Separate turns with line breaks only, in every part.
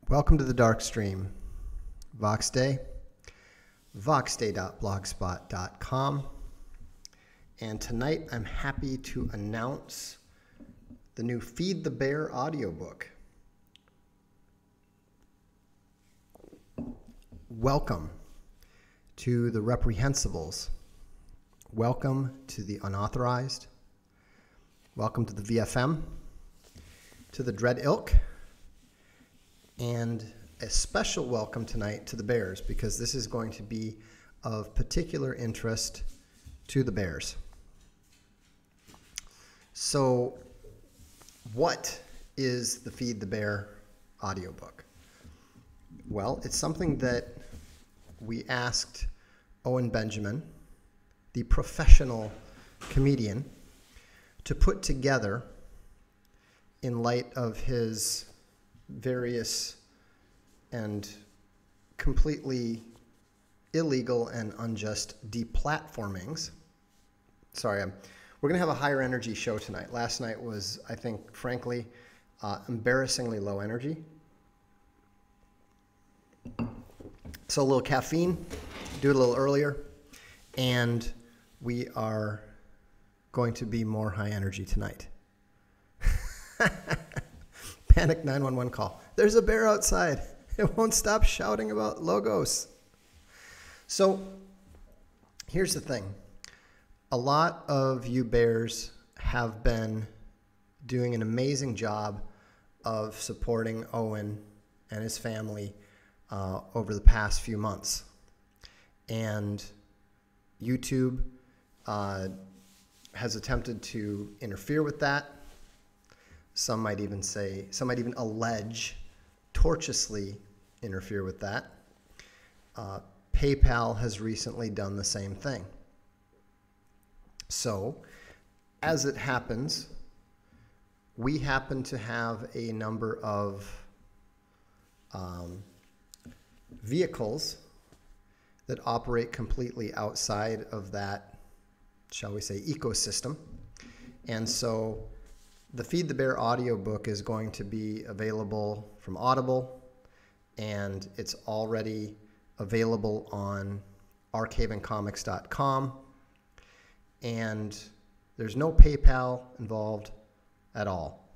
Welcome to the Darkstream. Voxday, voxday.blogspot.com. And tonight I'm happy to announce the new Feed the Bear audiobook. Welcome to the reprehensibles. Welcome to the unauthorized. Welcome to the VFM, to the Dread Ilk, and a special welcome tonight to the Bears, because this is going to be of particular interest to the Bears. So, what is the Feed the Bear audiobook? Well, it's something that we asked Owen Benjamin, the professional comedian, to put together in light of his various and completely illegal and unjust deplatformings. Sorry, we're going to have a higher energy show tonight. Last night was, I think, frankly, embarrassingly low energy. So a little caffeine, do it a little earlier, and we are going to be more high energy tonight. Panic 911 call. There's a bear outside. It won't stop shouting about logos. So here's the thing. A lot of you bears have been doing an amazing job of supporting Owen and his family over the past few months. And YouTube has attempted to interfere with that. Some might even allege, tortuously interfere with that. PayPal has recently done the same thing. So, as it happens, we happen to have a number of vehicles that operate completely outside of that, shall we say, ecosystem. And so the Feed the Bear audiobook is going to be available from Audible, and it's already available on archavencomics.com, and there's no PayPal involved at all.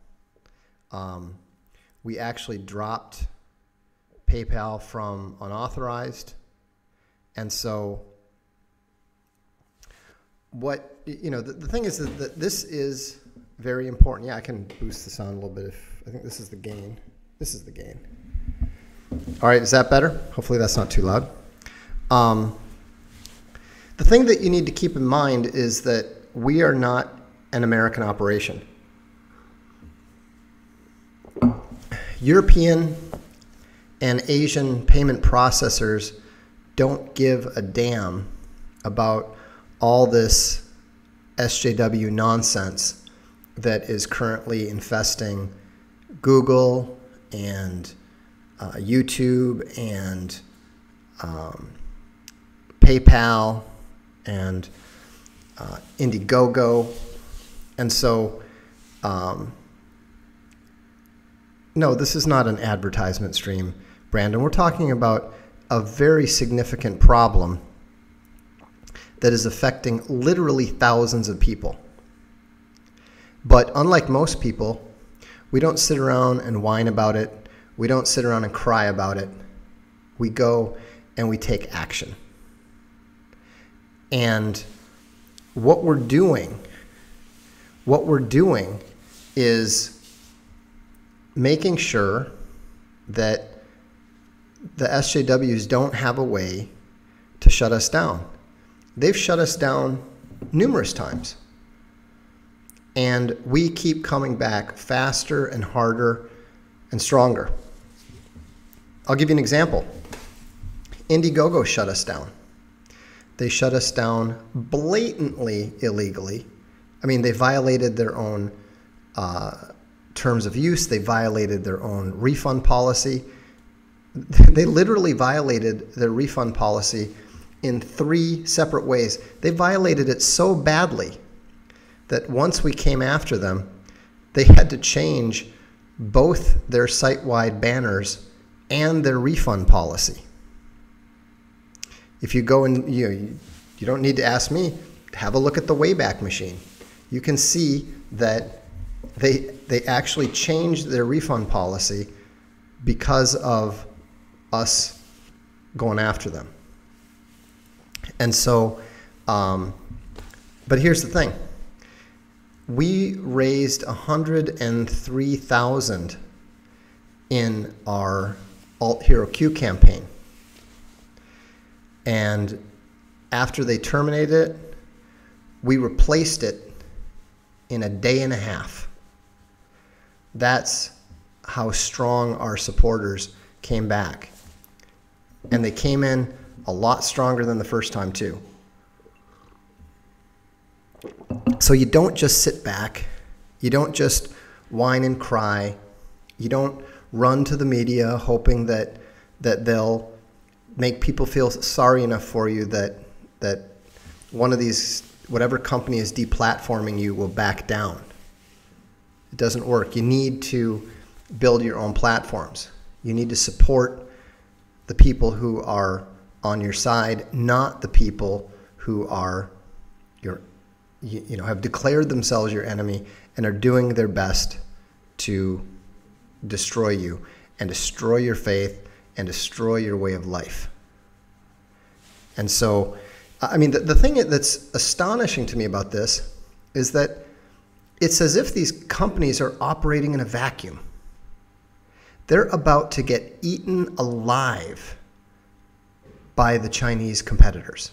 We actually dropped PayPal from unauthorized, and so the thing is that this is very important. Yeah, I can boost the sound a little bit. I think this is the gain. This is the gain. All right, is that better? Hopefully that's not too loud. The thing that you need to keep in mind is that we are not an American operation. European and Asian payment processors don't give a damn about all this SJW nonsense that is currently infesting Google and YouTube and PayPal and Indiegogo. And so, no, this is not an advertisement stream, Brandon. We're talking about a very significant problem that is affecting literally thousands of people. But unlike most people, we don't sit around and whine about it. We don't sit around and cry about it. We go and we take action. And what we're doing is making sure that the SJWs don't have a way to shut us down. They've shut us down numerous times. And we keep coming back faster and harder and stronger. I'll give you an example. Indiegogo shut us down. They shut us down blatantly illegally. I mean, they violated their own terms of use. They violated their own refund policy. They literally violated their refund policy in 3 separate ways. They violated it so badly that once we came after them, they had to change both their site-wide banners and their refund policy. If you go and you don't need to ask me, have a look at the Wayback Machine. You can see that they actually changed their refund policy because of us going after them. And so, but here's the thing. We raised $103,000 in our Alt Hero Q campaign. And after they terminated it, we replaced it in a day and a half. That's how strong our supporters came back. And they came in a lot stronger than the first time too. So you don't just sit back. You don't just whine and cry. You don't run to the media hoping that they'll make people feel sorry enough for you that one of these, whatever company is deplatforming you, will back down. It doesn't work. You need to build your own platforms. You need to support the people who are on your side, not the people who are have declared themselves your enemy and are doing their best to destroy you and destroy your faith and destroy your way of life. And so, I mean, the thing that's astonishing to me about this is that it's as if these companies are operating in a vacuum. They're about to get eaten alive by the Chinese competitors.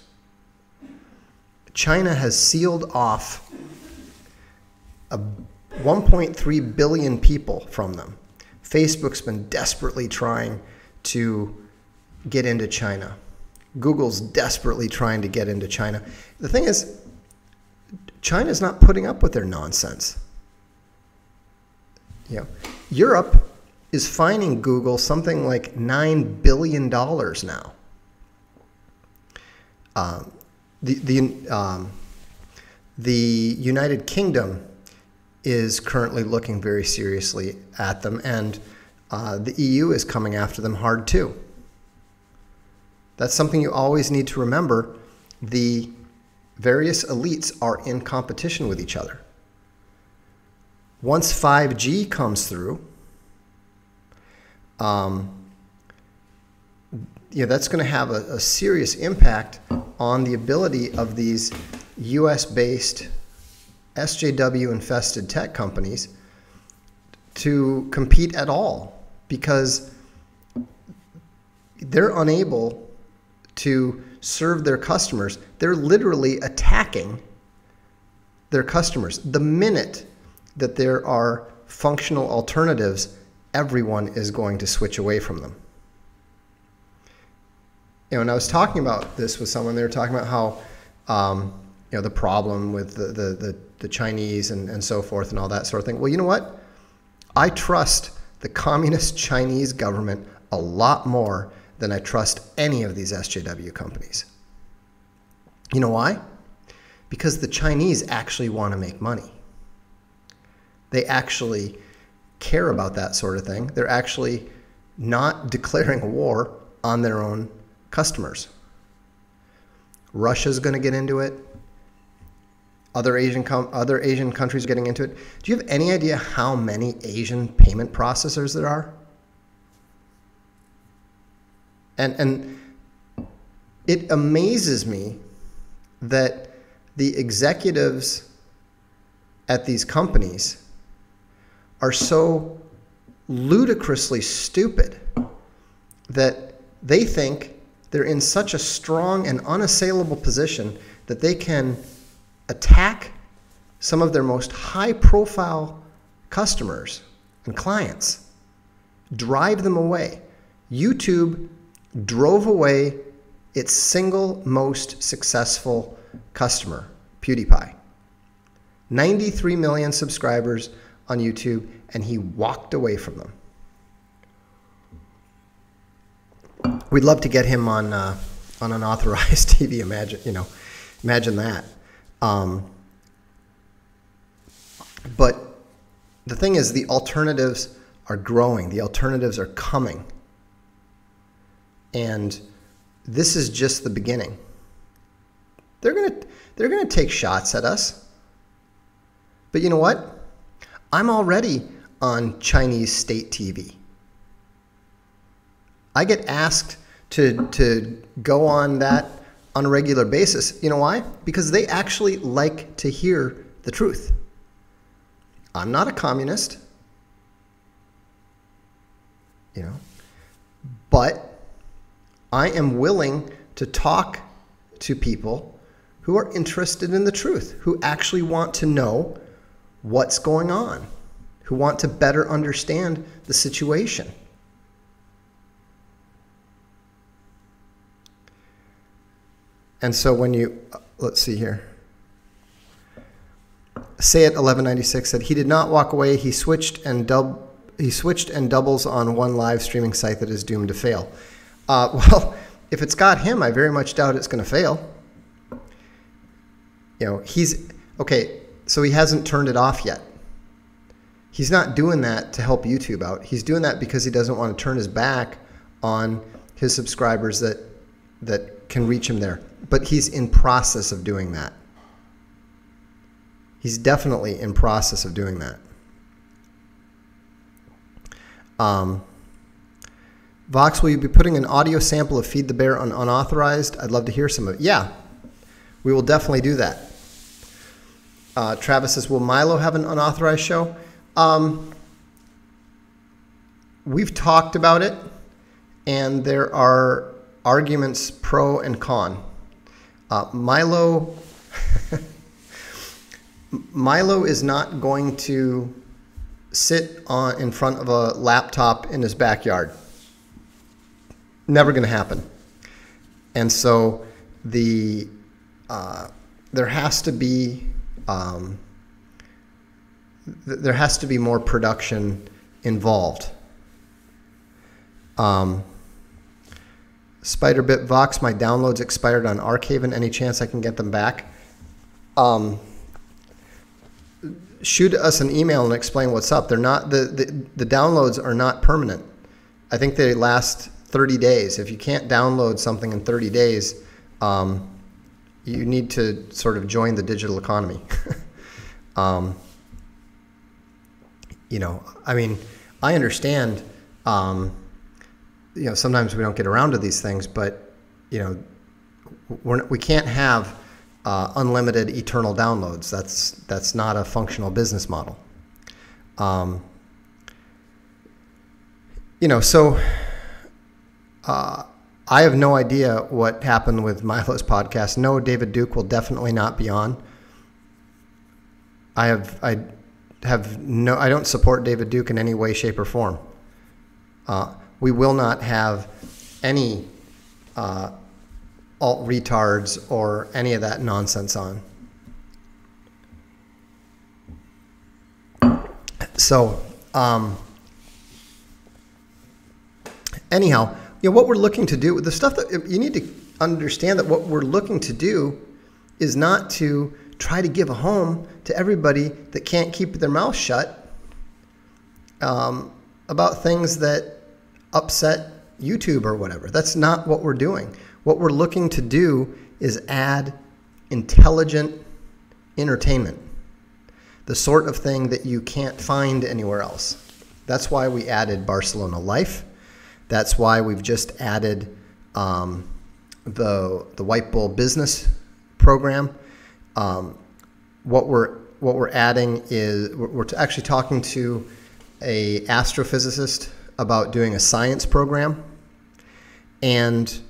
China has sealed off 1.3 billion people from them. Facebook's been desperately trying to get into China. Google's desperately trying to get into China. The thing is, China's not putting up with their nonsense. Europe is fining Google something like $9 billion now. The United Kingdom is currently looking very seriously at them, and the EU is coming after them hard too. That's something you always need to remember. The various elites are in competition with each other. Once 5G comes through, that's going to have a serious impact on the ability of these US-based SJW-infested tech companies to compete at all, because they're unable to serve their customers. They're literally attacking their customers. The minute that there are functional alternatives, everyone is going to switch away from them. And I was talking about this with someone, they were talking about how the problem with the Chinese and so forth and all that sort of thing. Well, you know what? I trust the communist Chinese government a lot more than I trust any of these SJW companies. You know why? Because the Chinese actually want to make money. They actually care about that sort of thing. They're actually not declaring war on their own customers. Russia's going to get into it. Other Asian countries are getting into it. Do you have any idea how many Asian payment processors there are? And it amazes me that the executives at these companies are so ludicrously stupid that they think they're in such a strong and unassailable position that they can attack some of their most high-profile customers and clients, drive them away. YouTube drove away its single most successful customer, PewDiePie. 93 million subscribers on YouTube, and he walked away from them. We'd love to get him on unauthorized TV. Imagine that. But the thing is, the alternatives are growing. The alternatives are coming. And this is just the beginning. They're gonna take shots at us. But you know what? I'm already on Chinese state TV. I get asked to go on that on a regular basis. You know why? Because they actually like to hear the truth. I'm not a communist, you know, but I am willing to talk to people who are interested in the truth, who actually want to know what's going on, who want to better understand the situation. And so when you, let's see here. Say it 1196 said he did not walk away. He switched and doubles on one live streaming site that is doomed to fail. Well, if it's got him, I very much doubt it's going to fail. You know, okay. So he hasn't turned it off yet. He's not doing that to help YouTube out. He's doing that because he doesn't want to turn his back on his subscribers that can reach him there. But he's in process of doing that. He's definitely in process of doing that. Vox, will you be putting an audio sample of Feed the Bear on unauthorized? I'd love to hear some of it. Yeah, we will definitely do that. Travis says, will Milo have an unauthorized show? We've talked about it, and there are arguments pro and con. Milo is not going to sit in front of a laptop in his backyard. Never going to happen. And so there has to be more production involved. Spiderbit Vox, my downloads expired on Archaven. Any chance I can get them back? Shoot us an email and explain what's up. They're not the downloads are not permanent. I think they last 30 days. If you can't download something in 30 days, you need to sort of join the digital economy. You know, I mean, I understand. You know, sometimes we don't get around to these things, but you know, we can't have unlimited eternal downloads. That's not a functional business model. You know, so I have no idea what happened with Milo's podcast. No, David Duke will definitely not be on. I don't support David Duke in any way, shape, or form. We will not have any alt retards or any of that nonsense on. So, anyhow, you know, what we're looking to do, the stuff that you need to understand, that what we're looking to do is not to try to give a home to everybody that can't keep their mouth shut about things that upset YouTube or whatever. That's not what we're doing. What we're looking to do is add intelligent entertainment, the sort of thing that you can't find anywhere else. That's why we added Barcelona Life. That's why we've just added the White Bull Business program. What we're adding is we're actually talking to an astrophysicist about doing a science program, and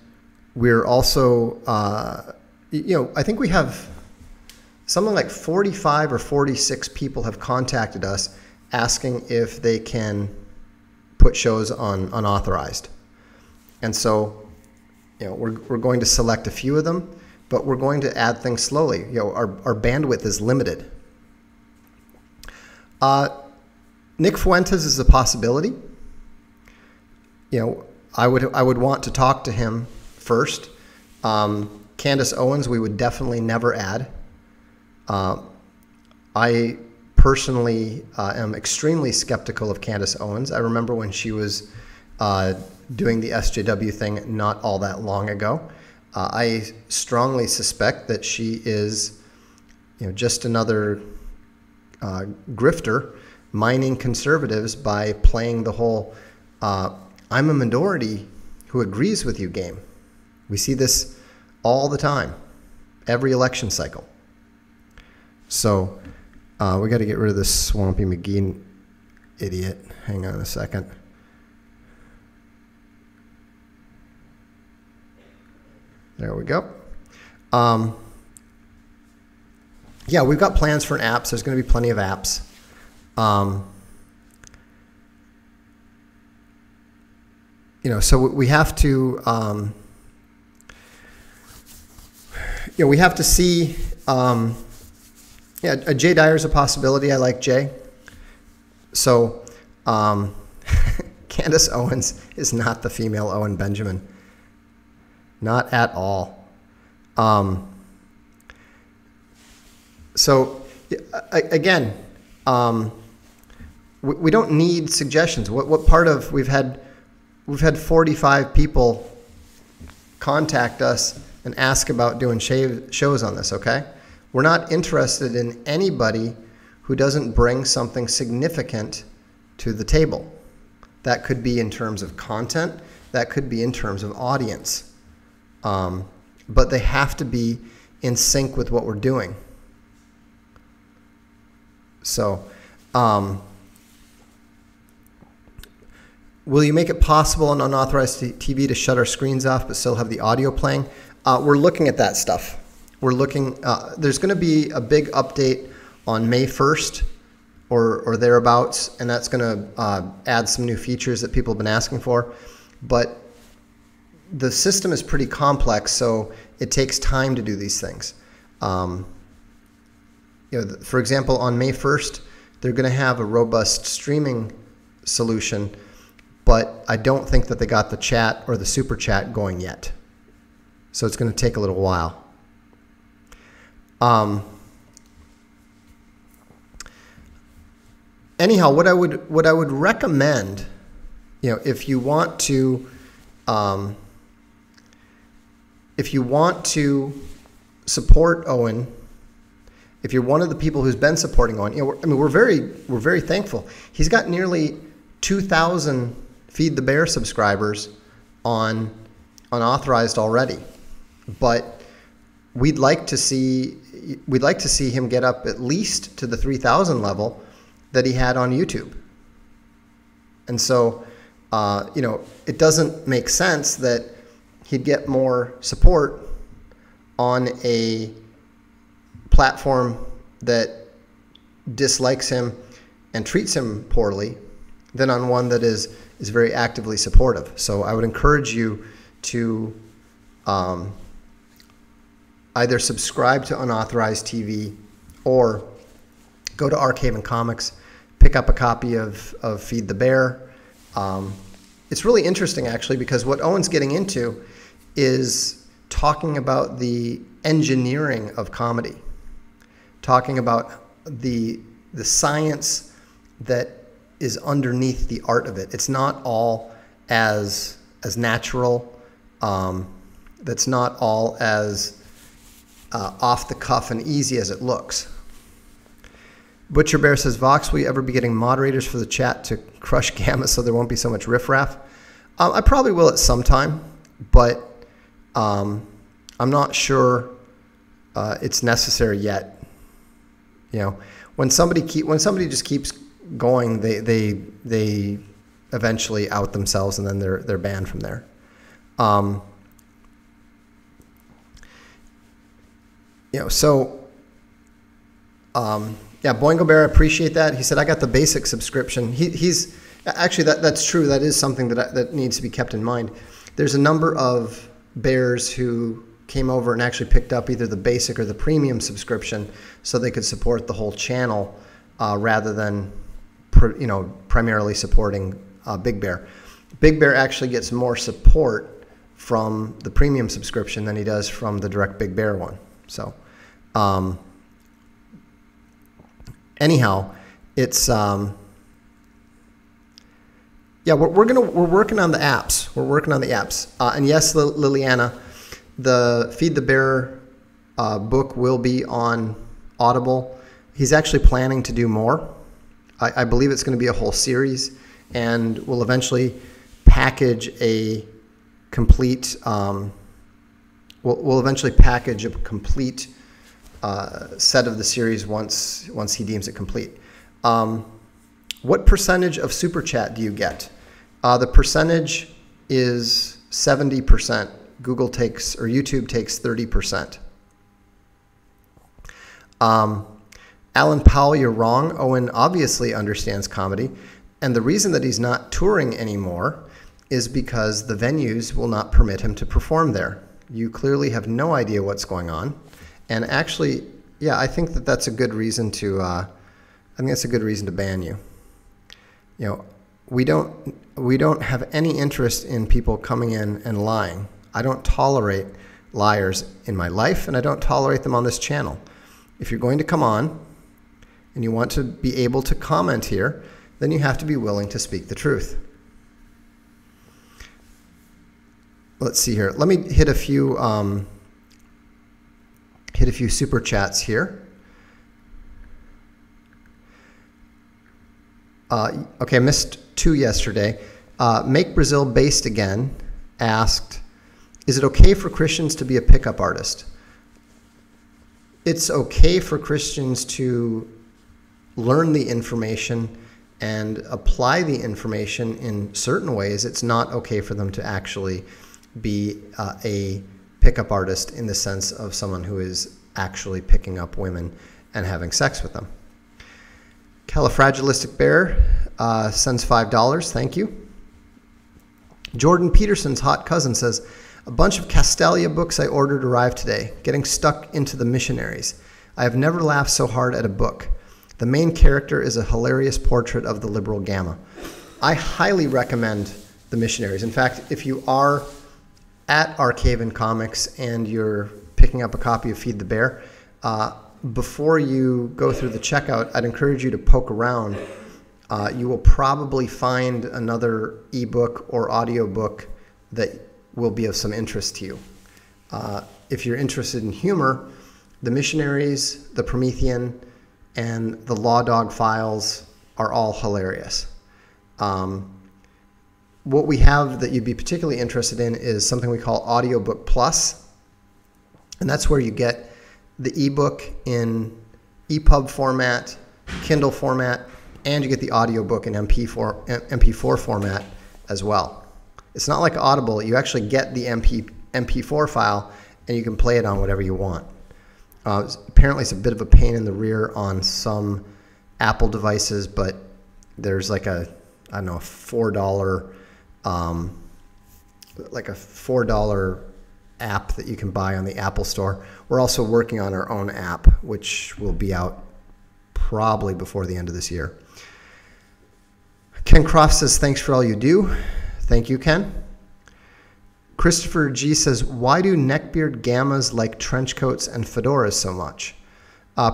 we're also, you know, I think we have something like 45 or 46 people have contacted us asking if they can put shows on unauthorized. And so, you know, we're going to select a few of them, but we're going to add things slowly. You know, our bandwidth is limited. Nick Fuentes is a possibility. You know, I would want to talk to him first. Candace Owens, we would definitely never add. I personally am extremely skeptical of Candace Owens. I remember when she was doing the SJW thing not all that long ago. I strongly suspect that she is, just another grifter mining conservatives by playing the whole I'm a minority who agrees with you game. We see this all the time, every election cycle. So we got to get rid of this Swampy McGee idiot. Hang on a second. There we go. Yeah, we've got plans for an app. So there's going to be plenty of apps. So we have to, we have to see. Jay Dyer's a possibility. I like Jay. So, Candace Owens is not the female Owen Benjamin. Not at all. Again, we don't need suggestions. What part of we've had 45 people contact us and ask about doing shows on this. Okay, we're not interested in anybody who doesn't bring something significant to the table. That could be in terms of content. That could be in terms of audience. But they have to be in sync with what we're doing. So, will you make it possible on unauthorized TV to shut our screens off but still have the audio playing? We're looking at that stuff. We're looking. There's going to be a big update on May 1st or thereabouts, and that's going to add some new features that people have been asking for. But the system is pretty complex, so it takes time to do these things. For example, on May 1st, they're going to have a robust streaming solution, but I don't think that they got the chat or the super chat going yet. So it's going to take a little while. Anyhow, what I would recommend, if you want to support Owen, if you're one of the people who's been supporting Owen, we're very thankful. He's got nearly 2,000 Feed the Bear subscribers on unauthorized already, but we'd like to see him get up at least to the 3,000 level that he had on YouTube. And so, it doesn't make sense that he'd get more support on a platform that dislikes him and treats him poorly than on one that is very actively supportive. So I would encourage you to either subscribe to Unauthorized TV or go to Archaven Comics, pick up a copy of Feed the Bear. It's really interesting, actually, because what Owen's getting into is talking about the engineering of comedy, talking about the science that is underneath the art of it. It's not all as natural. That's not all as off the cuff and easy as it looks. Butcher Bear says, Vox, will you ever be getting moderators for the chat to crush Gamma so there won't be so much riffraff? I probably will at some time, but I'm not sure it's necessary yet. When somebody just keeps going, they eventually out themselves, and then they're banned from there. Yeah, Boingo Bear, I appreciate that. He said, I got the basic subscription. He's actually, that's true. That is something that needs to be kept in mind. There's a number of bears who came over and actually picked up either the basic or the premium subscription so they could support the whole channel rather than, primarily supporting Big Bear. Big Bear actually gets more support from the premium subscription than he does from the direct Big Bear one. So, anyhow, it's Yeah, we're working on the apps. We're working on the apps. And yes, Liliana, the Feed the Bear book will be on Audible. He's actually planning to do more. I believe it's going to be a whole series, and we'll eventually package a complete. We'll eventually package a complete set of the series once he deems it complete. What percentage of Super Chat do you get? The percentage is 70%. YouTube takes 30%. Alan Powell, you're wrong. Owen obviously understands comedy. And the reason that he's not touring anymore is because the venues will not permit him to perform there. You clearly have no idea what's going on. And actually, yeah, I think that that's a good reason to, ban you. You know, we don't have any interest in people coming in and lying. I don't tolerate liars in my life, and I don't tolerate them on this channel. If you're going to come on and you want to be able to comment here, then you have to be willing to speak the truth. Let's see here. Let me hit a few super chats here. Okay, I missed 2 yesterday. Make Brazil Based Again asked, is it okay for Christians to be a pickup artist? It's okay for Christians to learn the information and apply the information in certain ways. It's not okay for them to actually be a pickup artist in the sense of someone who is actually picking up women and having sex with them. Califragilistic Bear sends $5. Thank you. Jordan Peterson's hot cousin says, a bunch of Castalia books I ordered arrived today, getting stuck into the missionaries. I have never laughed so hard at a book. The main character is a hilarious portrait of the liberal gamma. I highly recommend the missionaries. In fact, if you are at Arcaven Comics and you're picking up a copy of Feed the Bear, before you go through the checkout, I'd encourage you to poke around. You will probably find another ebook or audiobook that will be of some interest to you. If you're interested in humor, the Missionaries, the Promethean, and the Law Dog Files are all hilarious. What we have that you'd be particularly interested in is something we call Audiobook Plus, and that's where you get the ebook in EPUB format, Kindle format, and you get the audiobook in MP4 format as well. It's not like Audible. You actually get the MP4 file, and you can play it on whatever you want. Apparently, it's a bit of a pain in the rear on some Apple devices, but there's like a, I don't know, $4 app that you can buy on the Apple Store. We're also working on our own app, which will be out probably before the end of this year. Ken Croft says, thanks for all you do. Thank you, Ken. Christopher G says, why do neckbeard gammas like trench coats and fedoras so much?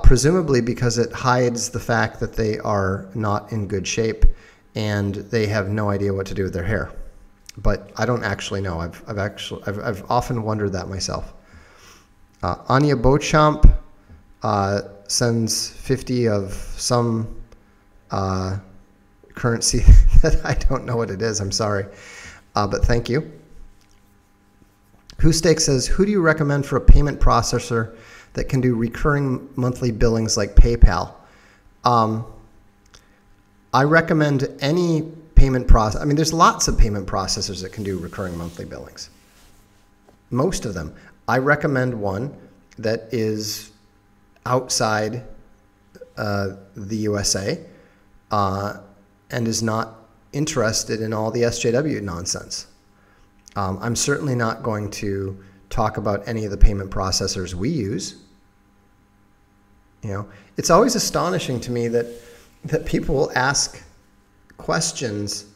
Presumably because it hides the fact that they are not in good shape and they have no idea what to do with their hair. But I don't actually know. I've often wondered that myself. Anya Beauchamp sends 50 of some currency that I don't know what it is. I'm sorry, but thank you. Whosteak says, who do you recommend for a payment processor that can do recurring monthly billings like PayPal? I recommend any payment process. I mean, there's lots of payment processors that can do recurring monthly billings. Most of them. I recommend one that is outside the USA and is not interested in all the SJW nonsense. I'm certainly not going to talk about any of the payment processors we use. You know, it's always astonishing to me that people will ask questions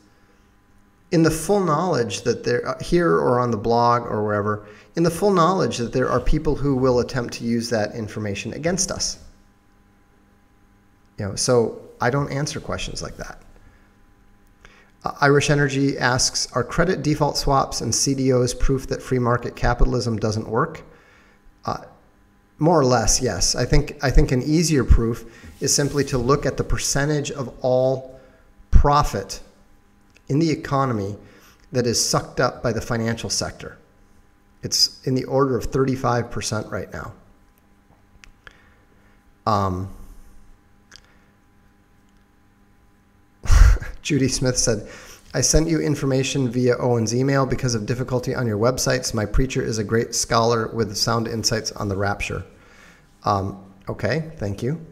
in the full knowledge that they're here or on the blog or wherever, in the full knowledge that there are people who will attempt to use that information against us. You know, so I don't answer questions like that. Irish Energy asks, are credit default swaps and CDOs proof that free market capitalism doesn't work? More or less, yes. I think an easier proof is simply to look at the percentage of all profit in the economy that is sucked up by the financial sector. It's in the order of 35% right now. Judy Smith said, I sent you information via Owen's email because of difficulty on your websites. My preacher is a great scholar with sound insights on the rapture. Okay, thank you.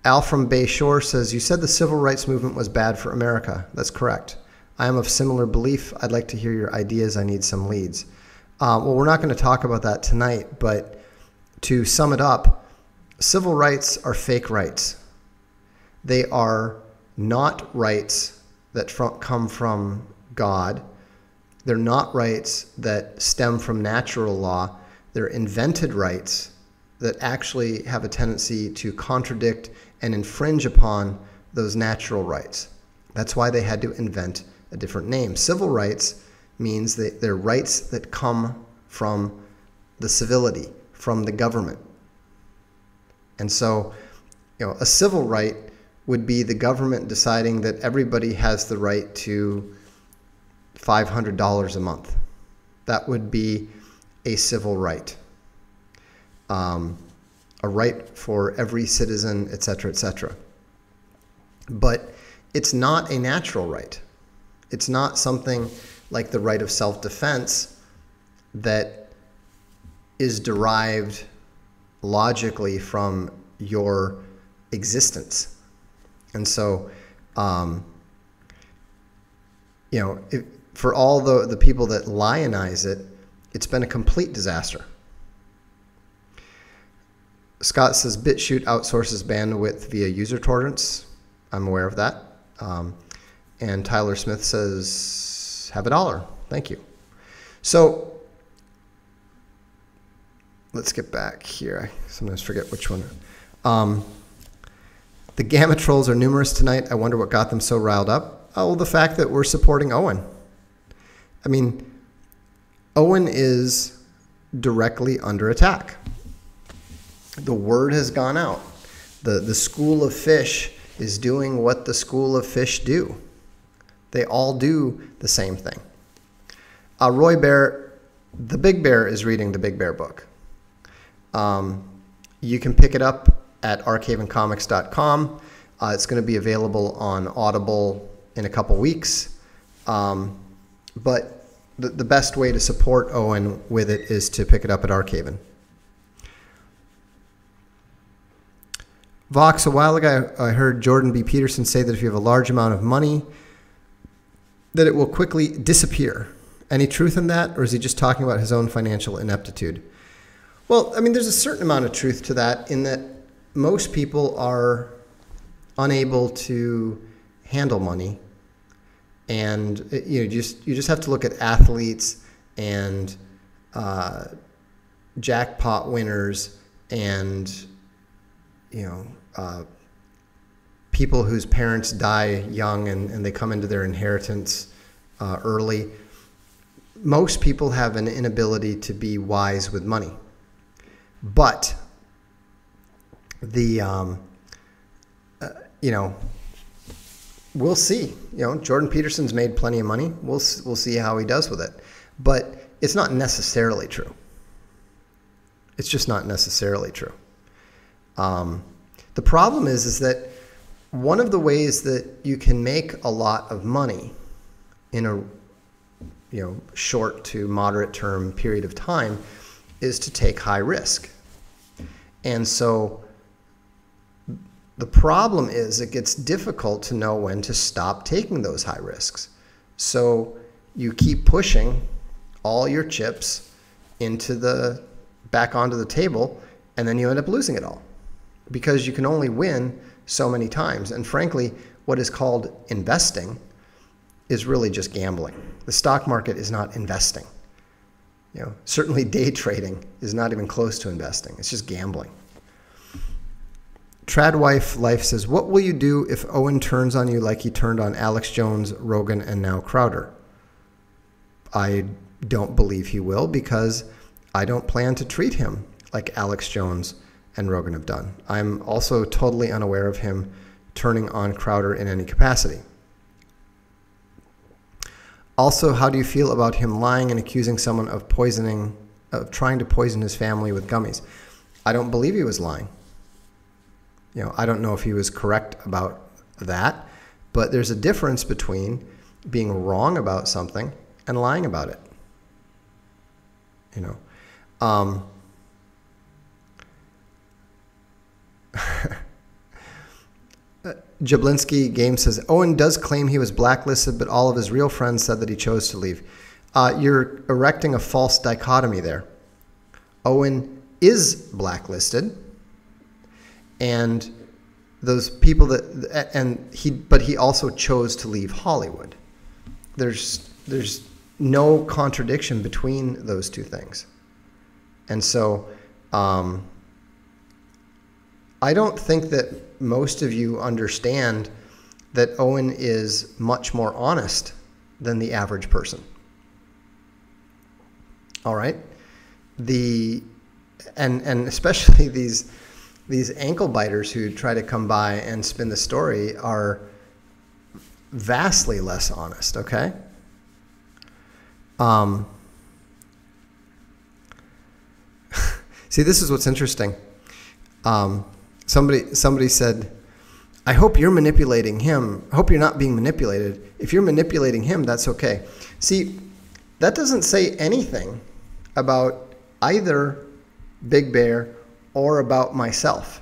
Al from Bay Shore says, you said the civil rights movement was bad for America. That's correct. I am of similar belief. I'd like to hear your ideas. I need some leads. Well, we're not going to talk about that tonight, but to sum it up, civil rights are fake rights. They are not rights that come from God. They're not rights that stem from natural law. They're invented rights that actually have a tendency to contradict and infringe upon those natural rights. That's why they had to invent a different name. Civil rights means that they're rights that come from the civility, from the government. And so, a civil right would be the government deciding that everybody has the right to $500 a month. That would be a civil right. A right for every citizen, et cetera, et cetera. But it's not a natural right. It's not something like the right of self-defense that is derived logically from your existence. And so, for all the people that lionize it, it's been a complete disaster. Scott says BitChute outsources bandwidth via user torrents. I'm aware of that. And Tyler Smith says, have $1. Thank you. So let's get back here. I sometimes forget which one. The Gamma Trolls are numerous tonight. I wonder what got them so riled up. Oh, the fact that we're supporting Owen. I mean, Owen is directly under attack. The word has gone out. The school of fish is doing what the school of fish do. They all do the same thing. Roy Bear, the Big Bear, is reading the Big Bear book. You can pick it up at arkhavencomics.com. It's going to be available on Audible in a couple weeks. But the best way to support Owen with it is to pick it up at Arkhaven. Vox, a while ago I heard Jordan B. Peterson say that if you have a large amount of money, that it will quickly disappear. Any truth in that, or is he just talking about his own financial ineptitude? Well, I mean, there's a certain amount of truth to that in that most people are unable to handle money. And you just have to look at athletes and jackpot winners and people whose parents die young and they come into their inheritance early. Most people have an inability to be wise with money. But we'll see. Jordan Peterson's made plenty of money. We'll see how he does with it. But it's not necessarily true. It's just not necessarily true. The problem is that one of the ways that you can make a lot of money in a short to moderate term period of time is to take high risk. And so the problem is it gets difficult to know when to stop taking those high risks. So you keep pushing all your chips back onto the table, and then you end up losing it all because you can only win so many times. And frankly, what is called investing is really just gambling. The stock market is not investing. Certainly day trading is not even close to investing. It's just gambling. Tradwife Life says, what will you do if Owen turns on you like he turned on Alex Jones, Rogan, and now Crowder? I don't believe he will, because I don't plan to treat him like Alex Jones and Rogan have done. I'm also totally unaware of him turning on Crowder in any capacity. Also, how do you feel about him lying and accusing someone of trying to poison his family with gummies? I don't believe he was lying. I don't know if he was correct about that, but there's a difference between being wrong about something and lying about it. Jablinski Game says, Owen does claim he was blacklisted, but all of his real friends said that he chose to leave. You're erecting a false dichotomy there. Owen is blacklisted, and those people but he also chose to leave Hollywood. There's no contradiction between those two things. And so I don't think that most of you understand that Owen is much more honest than the average person. All right? And especially these ankle biters who try to come by and spin the story are vastly less honest, okay? See, this is what's interesting. Somebody said, I hope you're manipulating him. I hope you're not being manipulated. If you're manipulating him, that's okay. See, that doesn't say anything about either Big Bear or about myself.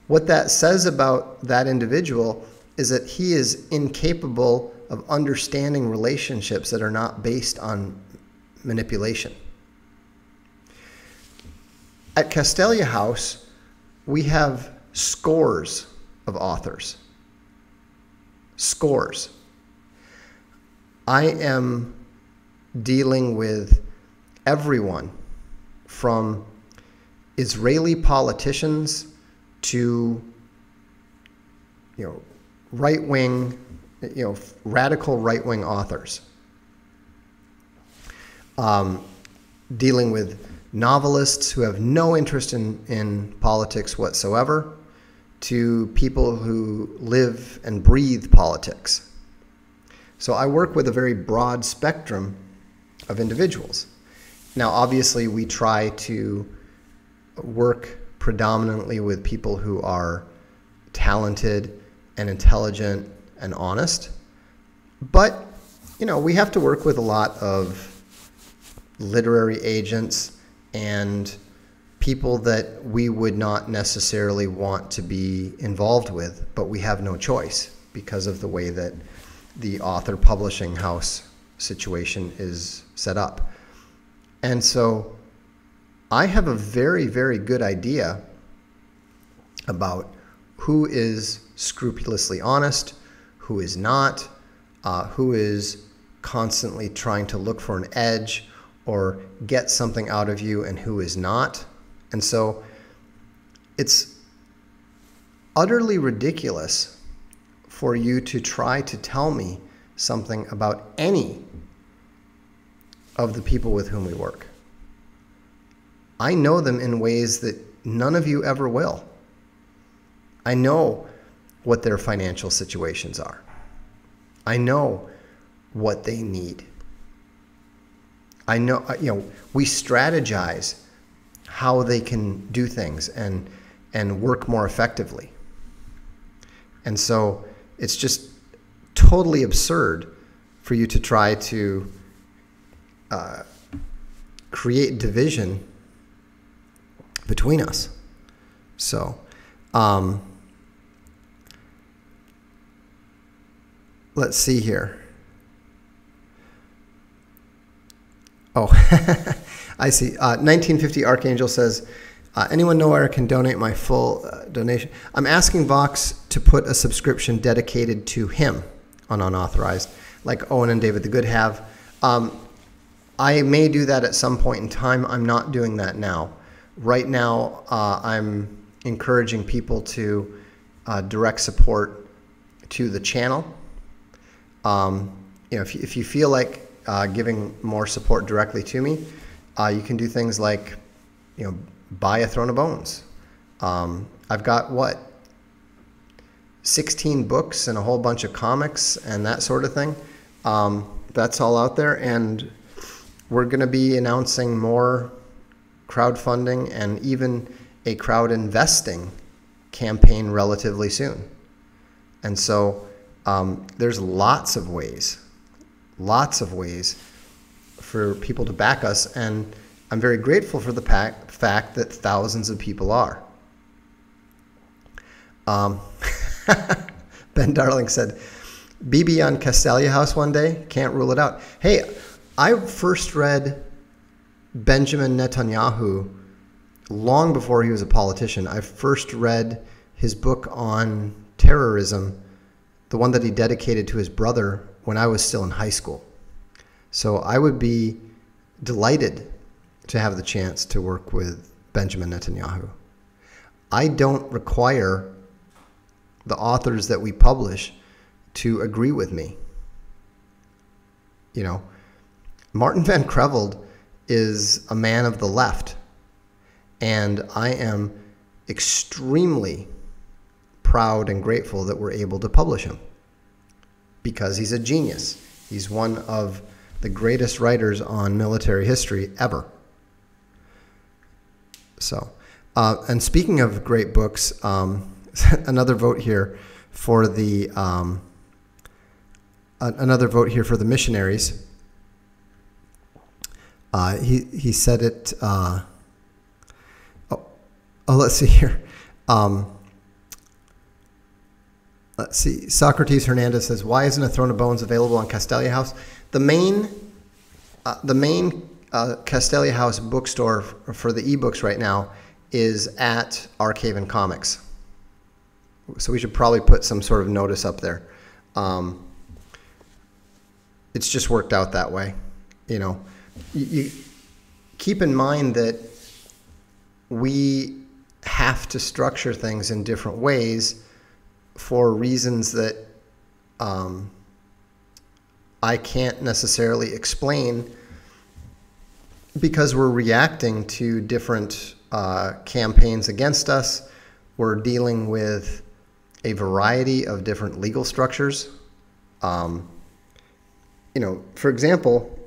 What that says about that individual is that he is incapable of understanding relationships that are not based on manipulation. At Castelia House, we have scores of authors. Scores. I am dealing with everyone from Israeli politicians to, right-wing, radical right-wing authors. Dealing with novelists who have no interest in politics whatsoever, to people who live and breathe politics. So I work with a very broad spectrum of individuals. Now, obviously, we try to work predominantly with people who are talented and intelligent and honest. But, we have to work with a lot of literary agents and people that we would not necessarily want to be involved with, but we have no choice because of the way that the author publishing house situation is set up. And so I have a very, very good idea about who is scrupulously honest, who is not, who is constantly trying to look for an edge or get something out of you, and who is not. And so it's utterly ridiculous for you to try to tell me something about any of the people with whom we work. I know them in ways that none of you ever will. I know what their financial situations are. I know what they need. I know, we strategize how they can do things and work more effectively. And so it's just totally absurd for you to try to create division between us. So, let's see here. Oh, I see. 1950 Archangel says, anyone know where I can donate my full donation? I'm asking Vox to put a subscription dedicated to him on Unauthorized, like Owen and David the Good have. I may do that at some point in time. I'm not doing that now. Right now, I'm encouraging people to direct support to the channel. If you feel like giving more support directly to me, you can do things like, buy a Throne of Bones. I've got 16 books and a whole bunch of comics and that sort of thing. That's all out there, and we're going to be announcing more crowdfunding and even a crowd investing campaign relatively soon. And so there's lots of ways for people to back us, and I'm very grateful for the fact that thousands of people are. Ben Darling said, BB on Castalia House one day, can't rule it out. Hey, I first read Benjamin Netanyahu long before he was a politician. I first read his book on terrorism, the one that he dedicated to his brother, when I was still in high school. So I would be delighted to have the chance to work with Benjamin Netanyahu. I don't require the authors that we publish to agree with me. Martin Van Creveld is a man of the left, and I am extremely proud and grateful that we're able to publish him, because he's a genius. He's one of the greatest writers on military history ever. So, and speaking of great books, another vote here for the missionaries. He said it. Let's see here. Let's see. Socrates Hernandez says, "Why isn't a Throne of Bones available on Castalia House?" The main Castalia House bookstore for the ebooks right now is at Archaven Comics. So we should probably put some sort of notice up there. It's just worked out that way. You keep in mind that we have to structure things in different ways for reasons that I can't necessarily explain, because we're reacting to different campaigns against us. We're dealing with a variety of different legal structures. For example,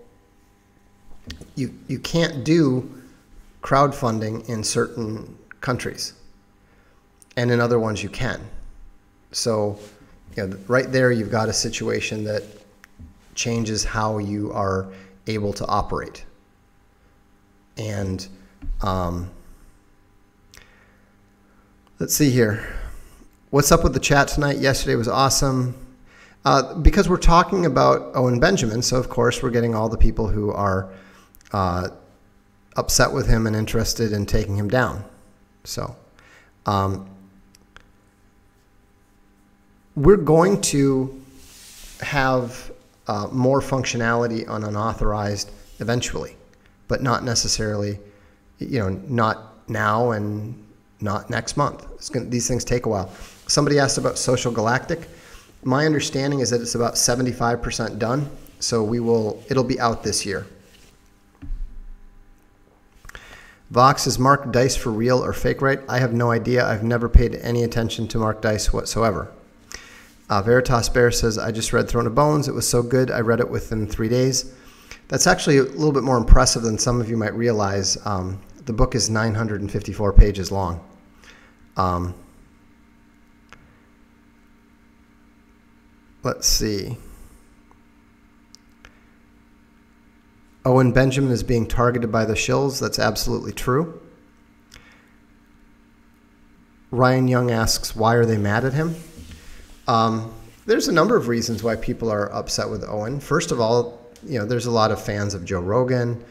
you can't do crowdfunding in certain countries, and in other ones you can. So right there you've got a situation that changes how you are able to operate. And let's see here. What's up with the chat tonight? Yesterday was awesome. Because we're talking about Owen Benjamin, so of course we're getting all the people who are upset with him and interested in taking him down. So we're going to have more functionality on unauthorized eventually, but not necessarily, not now and not next month. These things take a while. Somebody asked about Social Galactic. My understanding is that it's about 75% done, so it'll be out this year. Vox, is Mark Dice for real or fake right? I have no idea. I've never paid any attention to Mark Dice whatsoever. Veritas Bear says, I just read Throne of Bones. It was so good. I read it within 3 days. That's actually a little bit more impressive than some of you might realize. The book is 954 pages long. Let's see. Owen Benjamin is being targeted by the shills. That's absolutely true. Ryan Young asks, why are they mad at him? There's a number of reasons why people are upset with Owen. First of all, there's a lot of fans of Joe Rogan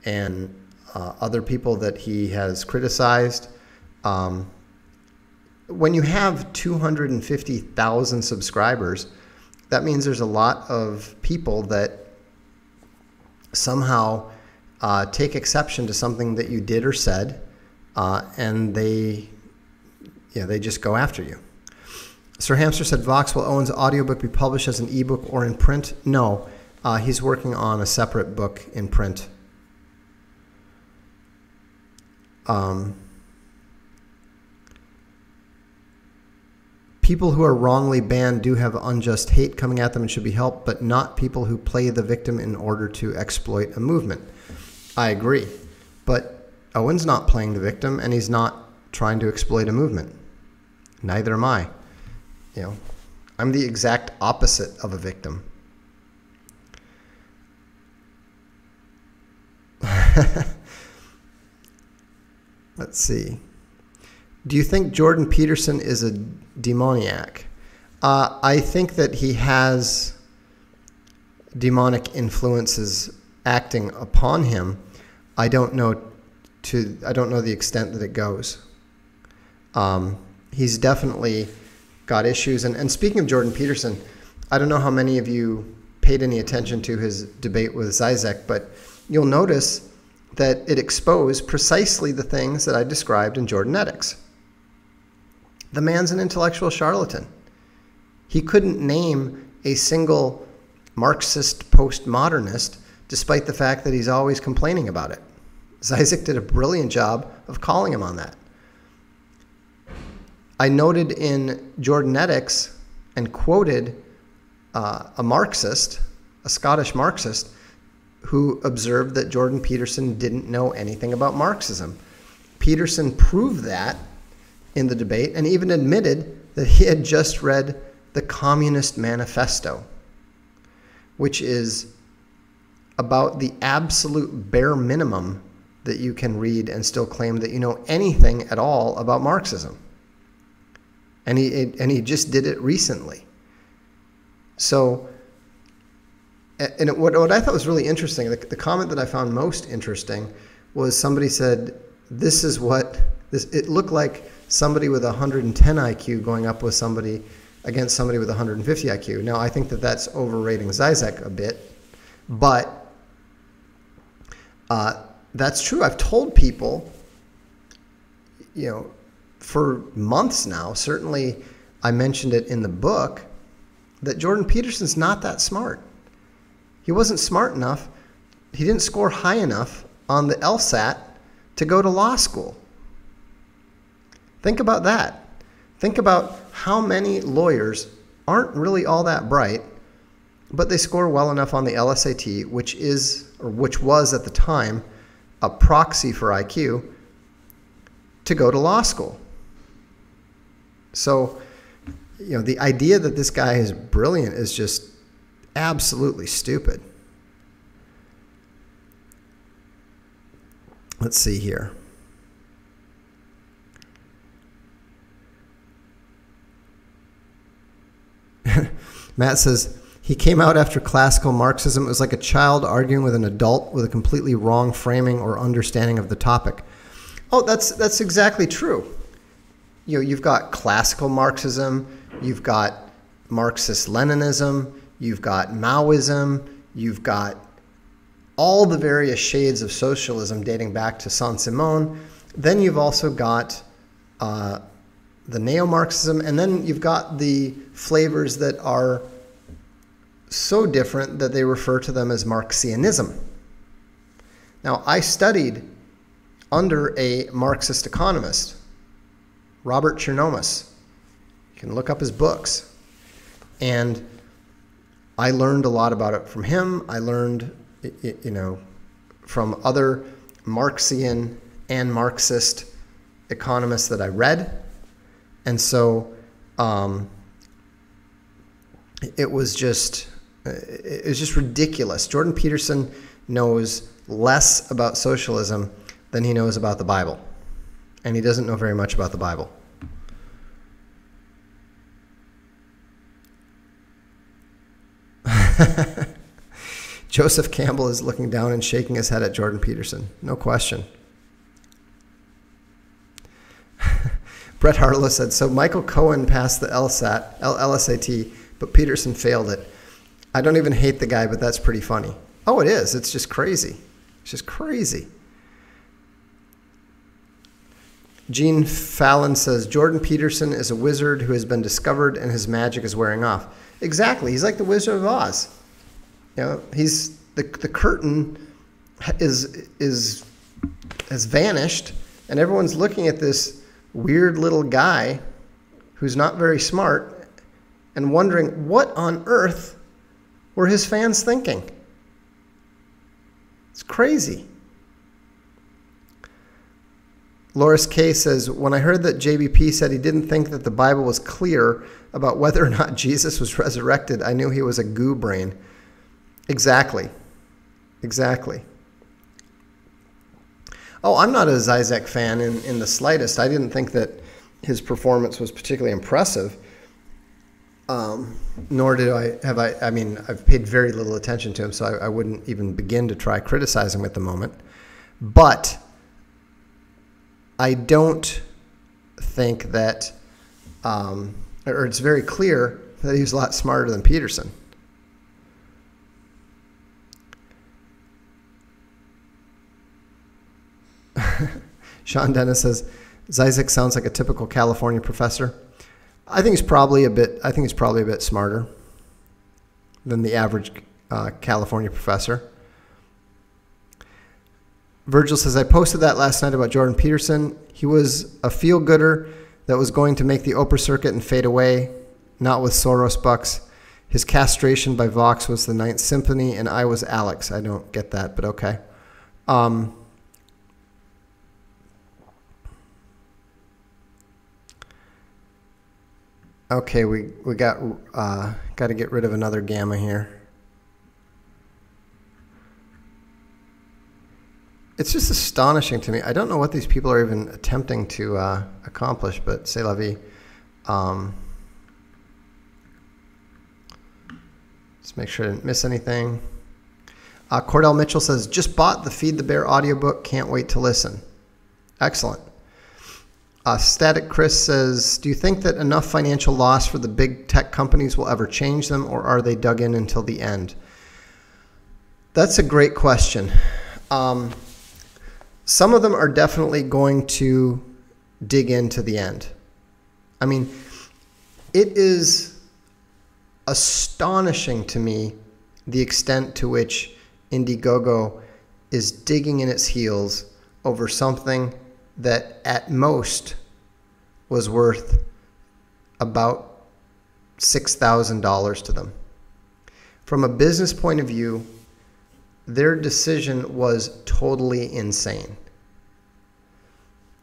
and other people that he has criticized. When you have 250,000 subscribers, that means there's a lot of people that somehow take exception to something that you did or said, and they they just go after you. Sir Hamster said, Vox, will Owen's audiobook be published as an ebook or in print? No, he's working on a separate book in print. People who are wrongly banned do have unjust hate coming at them and should be helped, but not people who play the victim in order to exploit a movement. I agree, but Owen's not playing the victim, and he's not trying to exploit a movement. Neither am I. I'm the exact opposite of a victim. Let's see. Do you think Jordan Peterson is a demoniac? I think that he has demonic influences acting upon him. I don't know the extent that it goes. He's definitely got issues. And speaking of Jordan Peterson, I don't know how many of you paid any attention to his debate with Zizek, but you'll notice that it exposed precisely the things that I described in Jordanetics. The man's an intellectual charlatan. He couldn't name a single Marxist postmodernist, despite the fact that he's always complaining about it. Zizek did a brilliant job of calling him on that. I noted in Jordanetics and quoted a Marxist, a Scottish Marxist, who observed that Jordan Peterson didn't know anything about Marxism. Peterson proved that in the debate and even admitted that he had just read the Communist Manifesto, which is about the absolute bare minimum that you can read and still claim that you know anything at all about Marxism. And he just did it recently. So, and what I thought was really interesting, the comment that I found most interesting was somebody said, it looked like somebody with 110 IQ going up with somebody against somebody with 150 IQ. Now, I think that that's overrating Zizek a bit, but that's true. I've told people, for months now, certainly I mentioned it in the book, that Jordan Peterson's not that smart. He wasn't smart enough. He didn't score high enough on the LSAT to go to law school. Think about that. Think about how many lawyers aren't really all that bright, but they score well enough on the LSAT, which was at the time a proxy for IQ, to go to law school. So, the idea that this guy is brilliant is just absolutely stupid. Let's see here. Matt says, he came out after classical Marxism. It was like a child arguing with an adult with a completely wrong framing or understanding of the topic. Oh, that's exactly true. You've got classical Marxism, you've got Marxist-Leninism, you've got Maoism, you've got all the various shades of socialism dating back to Saint-Simon. Then you've also got the neo-Marxism, and then you've got the flavors that are so different that they refer to them as Marxianism. Now, I studied under a Marxist economist, Robert Chernomus. You can look up his books. And I learned a lot about it from him. I learned, from other Marxian and Marxist economists that I read. And so it was just ridiculous. Jordan Peterson knows less about socialism than he knows about the Bible. And he doesn't know very much about the Bible. Joseph Campbell is looking down and shaking his head at Jordan Peterson. No question. Brett Harlow said, so Michael Cohen passed the LSAT, but Peterson failed it. I don't even hate the guy, but that's pretty funny. Oh, it is. It's just crazy. It's just crazy. Gene Fallon says, Jordan Peterson is a wizard who has been discovered and his magic is wearing off. Exactly. He's like the Wizard of Oz. You know, he's the curtain has vanished, and everyone's looking at this weird little guy who's not very smart and wondering what on earth were his fans thinking. It's crazy. Loris K says, when I heard that JBP said he didn't think that the Bible was clear about whether or not Jesus was resurrected, I knew he was a goo brain. Exactly. Exactly. Oh, I'm not a Zizek fan in the slightest. I didn't think that his performance was particularly impressive. Nor did I mean, I've paid very little attention to him, so I wouldn't even begin to try criticizing him at the moment. But I don't think that, or it's very clear that he was a lot smarter than Peterson. Sean Dennis says, Zizek sounds like a typical California professor. I think he's probably a bit smarter than the average California professor. Virgil says, I posted that last night about Jordan Peterson. He was a feel-gooder that was going to make the Oprah circuit and fade away, not with Soros bucks. His castration by Vox was the Ninth Symphony, and I was Alex. I don't get that, but okay. Okay, we got to get rid of another gamma here. It's just astonishing to me. I don't know what these people are even attempting to accomplish, but c'est la vie. Let's make sure I didn't miss anything. Cordell Mitchell says, just bought the Feed the Bear audiobook. Can't wait to listen. Excellent. Static Chris says, do you think that enough financial loss for the big tech companies will ever change them, or are they dug in until the end? That's a great question. Some of them are definitely going to dig into the end. I mean, it is astonishing to me the extent to which Indiegogo is digging in its heels over something that at most was worth about $6,000 to them. From a business point of view, their decision was totally insane.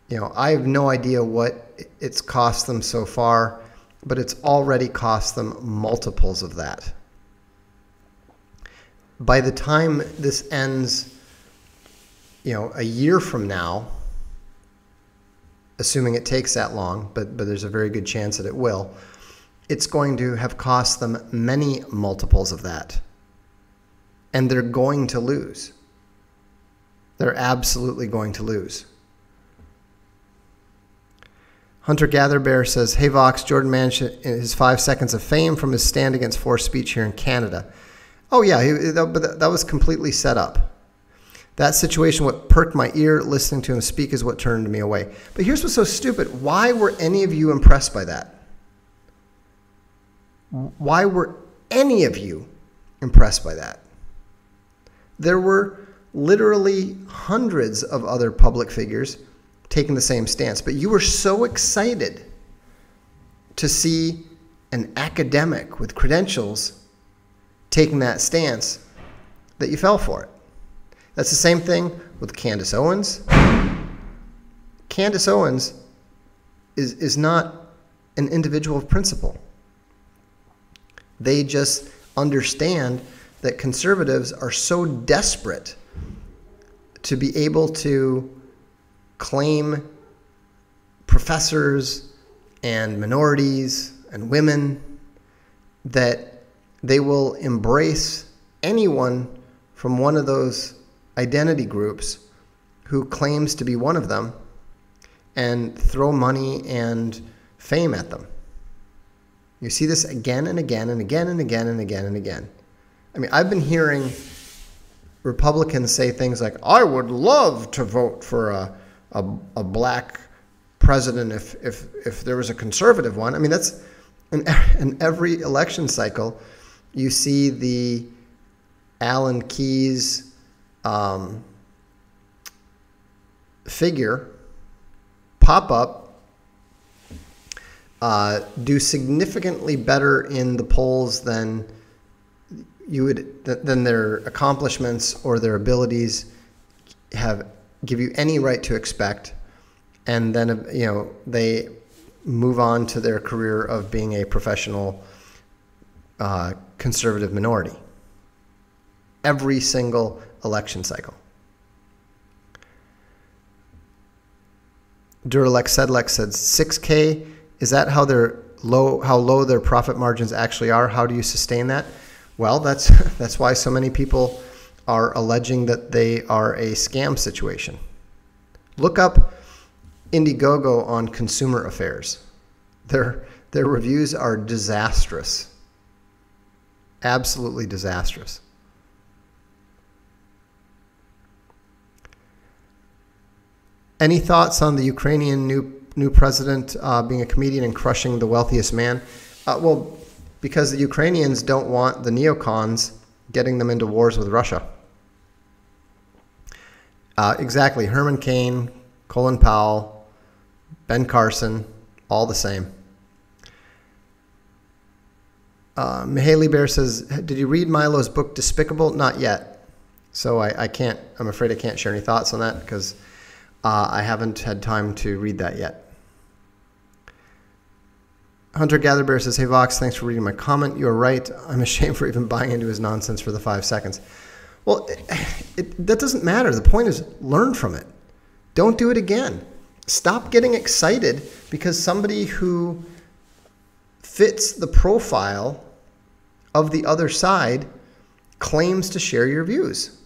You know, I have no idea what it's cost them so far, but it's already cost them multiples of that. By the time this ends, you know, a year from now, assuming it takes that long, but there's a very good chance that it will, it's going to have cost them many multiples of that. And they're going to lose. They're absolutely going to lose. Hunter Gather Bear says, hey Vox, Jordan managed his 5 seconds of fame from his stand against forced speech here in Canada. Oh yeah, but that was completely set up. That situation, what perked my ear, listening to him speak is what turned me away. But here's what's so stupid. Why were any of you impressed by that? Why were any of you impressed by that? There were literally hundreds of other public figures taking the same stance. But you were so excited to see an academic with credentials taking that stance that you fell for it. That's the same thing with Candace Owens. Candace Owens is not an individual of principle. They just understand that conservatives are so desperate to be able to claim professors and minorities and women that they will embrace anyone from one of those identity groups who claims to be one of them and throw money and fame at them. You see this again and again and again and again and again and again. I mean, I've been hearing Republicans say things like, I would love to vote for a black president if there was a conservative one. I mean, that's in every election cycle, you see the Alan Keyes figure pop up, do significantly better in the polls than than their accomplishments or their abilities give you any right to expect, and then they move on to their career of being a professional conservative minority. Every single election cycle. Duralex Sedlex said 6K. Is that how low their profit margins actually are? How do you sustain that? Well, that's why so many people are alleging that they are a scam situation. Look up Indiegogo on Consumer Affairs. Their reviews are disastrous. Absolutely disastrous. Any thoughts on the Ukrainian new president being a comedian and crushing the wealthiest man? Well, because the Ukrainians don't want the neocons getting them into wars with Russia. Exactly. Herman Cain, Colin Powell, Ben Carson, all the same. Mihaly Bear says, did you read Milo's book Despicable? Not yet. So I'm afraid I can't share any thoughts on that because I haven't had time to read that yet. Hunter Gather Bear says, hey Vox, thanks for reading my comment. You're right. I'm ashamed for even buying into his nonsense for the 5 seconds. Well, that doesn't matter. The point is learn from it. Don't do it again. Stop getting excited because somebody who fits the profile of the other side claims to share your views.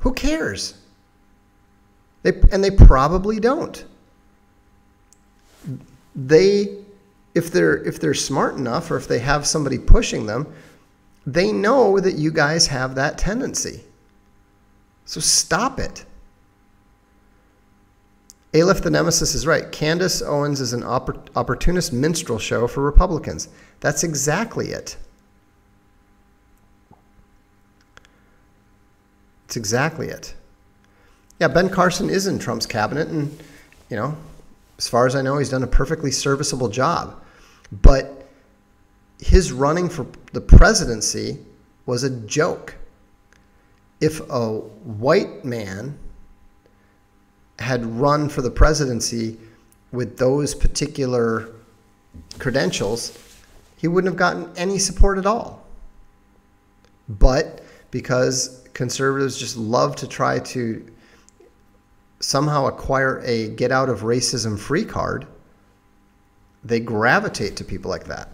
Who cares? They probably don't. If they're smart enough, or if they have somebody pushing them, they know that you guys have that tendency. So stop it. Aleph the Nemesis is right. Candace Owens is an opportunist minstrel show for Republicans. That's exactly it. It's exactly it. Yeah, Ben Carson is in Trump's cabinet, and, as far as I know, he's done a perfectly serviceable job. But his running for the presidency was a joke. If a white man had run for the presidency with those particular credentials, he wouldn't have gotten any support at all. But because conservatives just love to try to somehow acquire a get out of racism free card, they gravitate to people like that.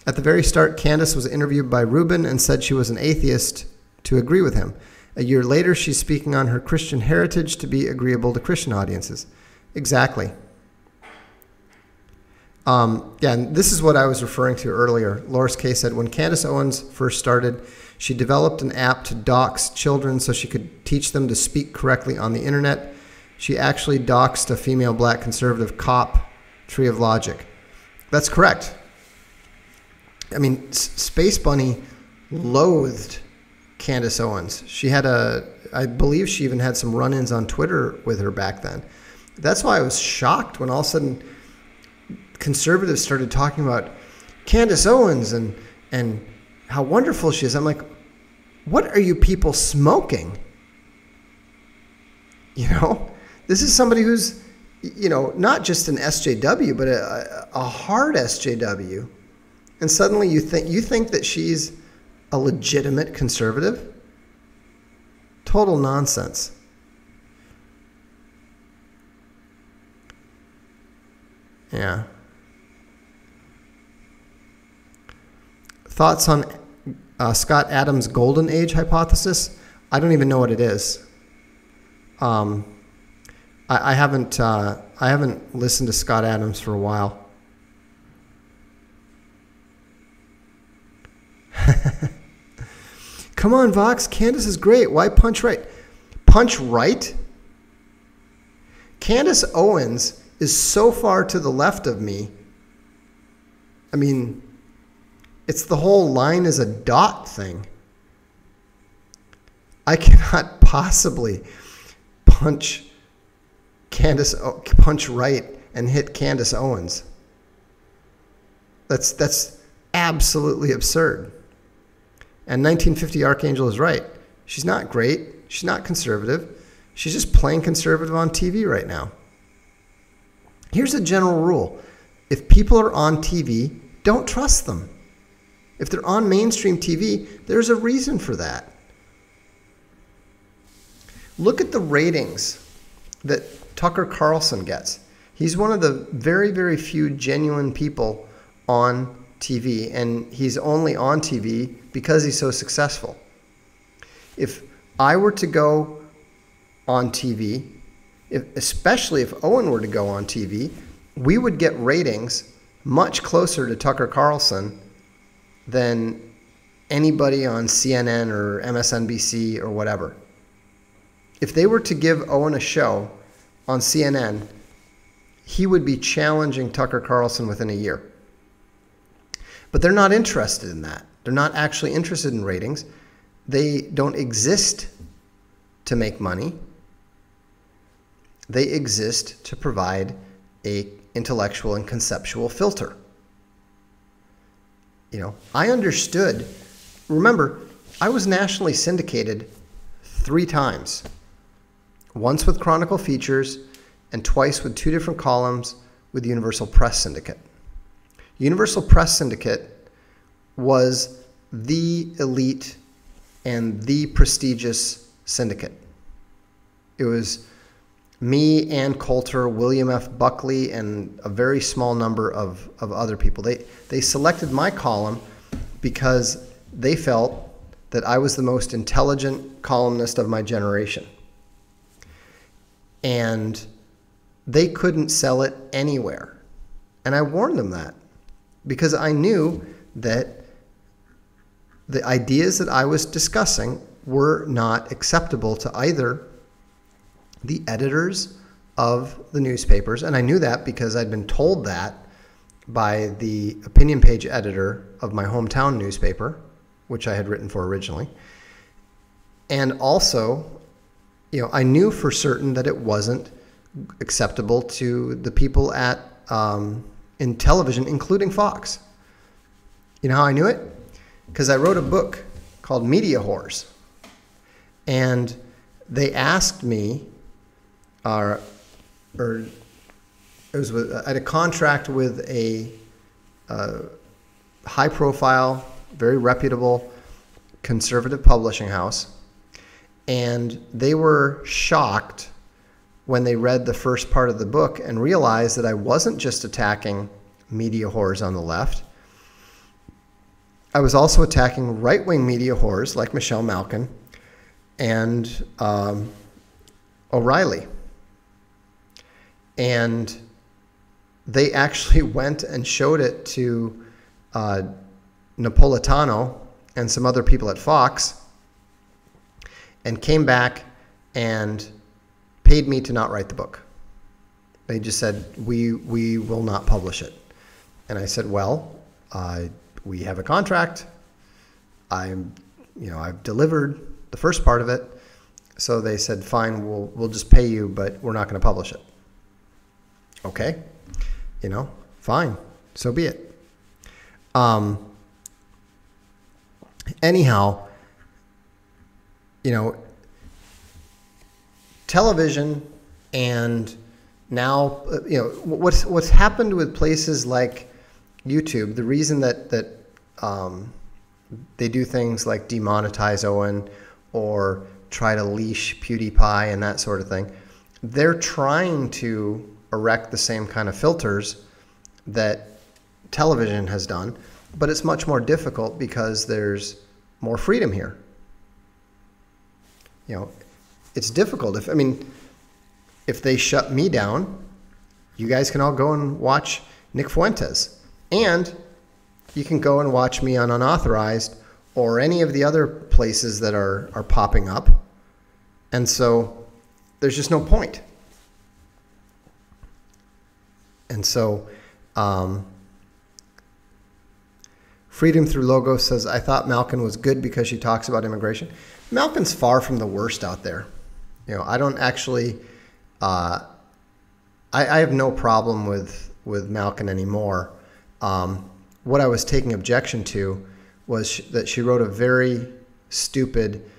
At the very start, Candace was interviewed by Rubin and said she was an atheist to agree with him. A year later, she's speaking on her Christian heritage to be agreeable to Christian audiences. Exactly. Yeah, and this is what I was referring to earlier. Loris K. said, when Candace Owens first started, she developed an app to dox children so she could teach them to speak correctly on the internet. She actually doxed a female black conservative cop, Tree of Logic. That's correct. I mean, Space Bunny loathed Candace Owens. I believe she even had some run-ins on Twitter with her back then. That's why I was shocked when all of a sudden conservatives started talking about Candace Owens and how wonderful she is. I'm like, what are you people smoking? This is somebody who's, not just an SJW, but a hard SJW. And suddenly you think that she's a legitimate conservative? Total nonsense. Yeah. Thoughts on Scott Adams' golden age hypothesis? I don't even know what it is. I haven't listened to Scott Adams for a while. Come on, Vox. Candace is great. Why punch right? Punch right? Candace Owens is so far to the left of me. I mean, it's the whole line is a dot thing. I cannot possibly punch right and hit Candace Owens. That's absolutely absurd. And 1950 Archangel is right. She's not great. She's not conservative. She's just plain conservative on TV right now. Here's a general rule. If people are on TV, don't trust them. If they're on mainstream TV, there's a reason for that. Look at the ratings that Tucker Carlson gets. He's one of the very, very few genuine people on TV, and he's only on TV because he's so successful. If I were to go on TV, especially if Owen were to go on TV, we would get ratings much closer to Tucker Carlson than anybody on CNN or MSNBC or whatever. If they were to give Owen a show on CNN, he would be challenging Tucker Carlson within a year. But they're not interested in that. They're not actually interested in ratings. They don't exist to make money. They exist to provide a intellectual and conceptual filter. You know, I understood. Remember, I was nationally syndicated 3 times. Once with Chronicle Features and twice with 2 different columns with Universal Press Syndicate. Universal Press Syndicate was the elite and the prestigious syndicate. It was me, Ann Coulter, William F. Buckley, and a very small number of other people. They selected my column because they felt that I was the most intelligent columnist of my generation. And they couldn't sell it anywhere. And I warned them that because I knew that the ideas that I was discussing were not acceptable to either the editors of the newspapers, and I knew that because I'd been told that by the opinion page editor of my hometown newspaper, which I had written for originally. And also, you know, I knew for certain that it wasn't acceptable to the people at in television, including Fox. You know how I knew it? Because I wrote a book called Media Whores, and they asked me, I had a contract with a high-profile, very reputable conservative publishing house, and they were shocked when they read the first part of the book and realized that I wasn't just attacking media whores on the left. I was also attacking right-wing media whores like Michelle Malkin and O'Reilly. And they actually went and showed it to Napolitano and some other people at Fox and came back and paid me to not write the book. They just said, we will not publish it. And I said, well, we have a contract. I've delivered the first part of it. So they said, fine, we'll just pay you, but we're not going to publish it. Okay, fine, so be it. Anyhow, television and now, what's happened with places like YouTube, the reason that they do things like demonetize Owen or try to leash PewDiePie and that sort of thing, they're trying to erect the same kind of filters that television has done, but it's much more difficult because there's more freedom here. It's difficult. If they shut me down, you guys can all go and watch Nick Fuentes, and you can go and watch me on unauthorized or any of the other places that are popping up. And so there's just no point. And so Freedom Through Logos says, I thought Malkin was good because she talks about immigration. Malkin's far from the worst out there. You know, I don't actually, I have no problem with Malkin anymore. What I was taking objection to was that she wrote a very stupid,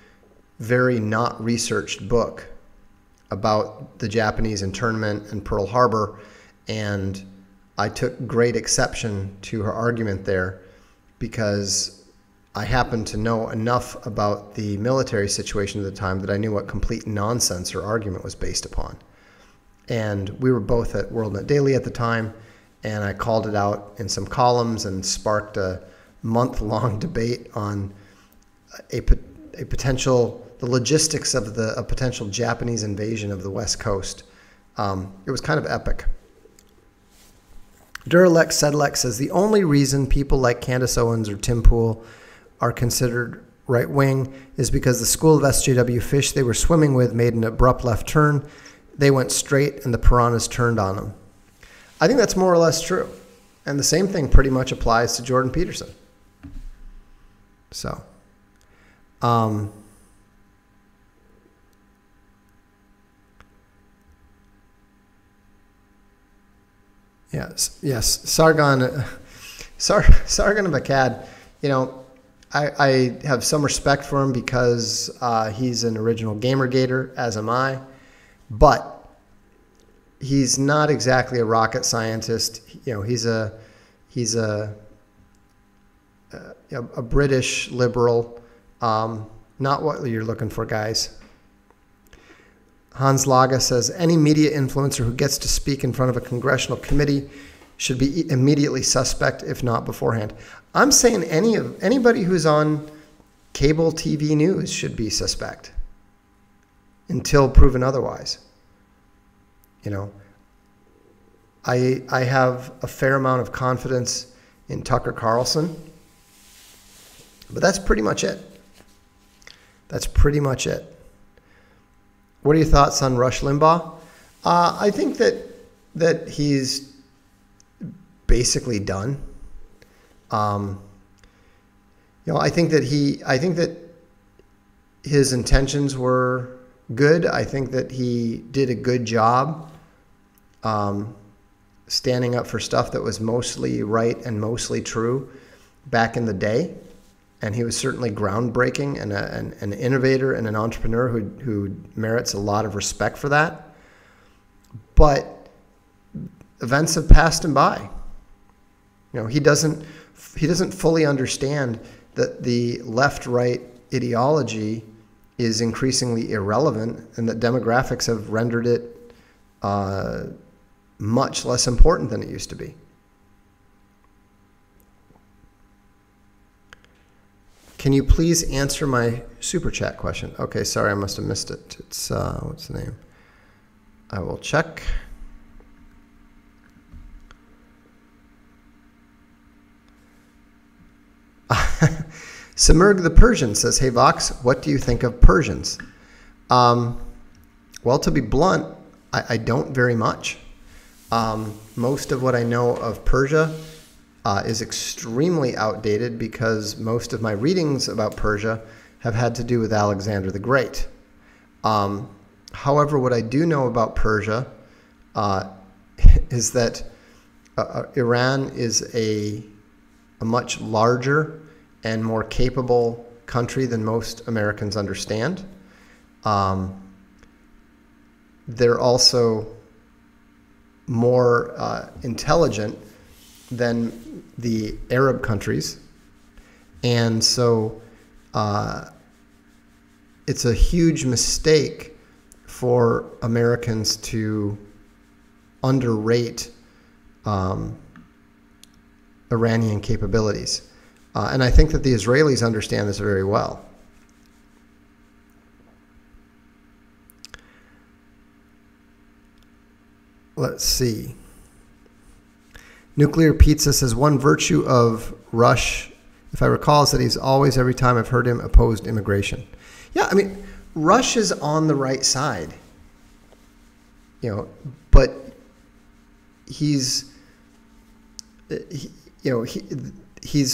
very not researched book about the Japanese internment and Pearl Harbor, and I took great exception to her argument there because I happened to know enough about the military situation at the time that I knew what complete nonsense her argument was based upon. And we were both at WorldNet Daily at the time, and I called it out in some columns and sparked a month-long debate on the logistics of a potential Japanese invasion of the West Coast. It was kind of epic. Duralex Sedlex says, the only reason people like Candace Owens or Tim Pool are considered right-wing is because the school of SJW fish they were swimming with made an abrupt left turn. They went straight and the piranhas turned on them. I think that's more or less true. And the same thing pretty much applies to Jordan Peterson. So, yes, Sargon and Bakad, you know, I have some respect for him because he's an original Gamergator, as am I, but he's not exactly a rocket scientist. You know, he's a British liberal, not what you're looking for, guys. Hans Laga says, any media influencer who gets to speak in front of a congressional committee should be immediately suspect, if not beforehand. I'm saying anybody who's on cable TV news should be suspect until proven otherwise. You know, I have a fair amount of confidence in Tucker Carlson, but that's pretty much it. That's pretty much it. What are your thoughts on Rush Limbaugh? I think that he's basically done. You know, I think that his intentions were good. I think that he did a good job standing up for stuff that was mostly right and mostly true back in the day. And he was certainly groundbreaking and an innovator and an entrepreneur who merits a lot of respect for that. But events have passed him by. You know, he doesn't fully understand that the left-right ideology is increasingly irrelevant and that demographics have rendered it much less important than it used to be. Can you please answer my super chat question? Okay, sorry, I must have missed it. It's, what's the name? I will check. Simurg the Persian says, hey Vox, what do you think of Persians? Well, to be blunt, I don't very much. Most of what I know of Persia is extremely outdated because most of my readings about Persia have had to do with Alexander the Great. However, what I do know about Persia is that Iran is a much larger and more capable country than most Americans understand. They're also more intelligent than the Arab countries. And so it's a huge mistake for Americans to underrate Iranian capabilities. And I think that the Israelis understand this very well. Let's see. Nuclear Pizza says, one virtue of Rush if I recall, is that he's always, every time I've heard him, opposed immigration. Yeah, I mean, Russia's on the right side, but he's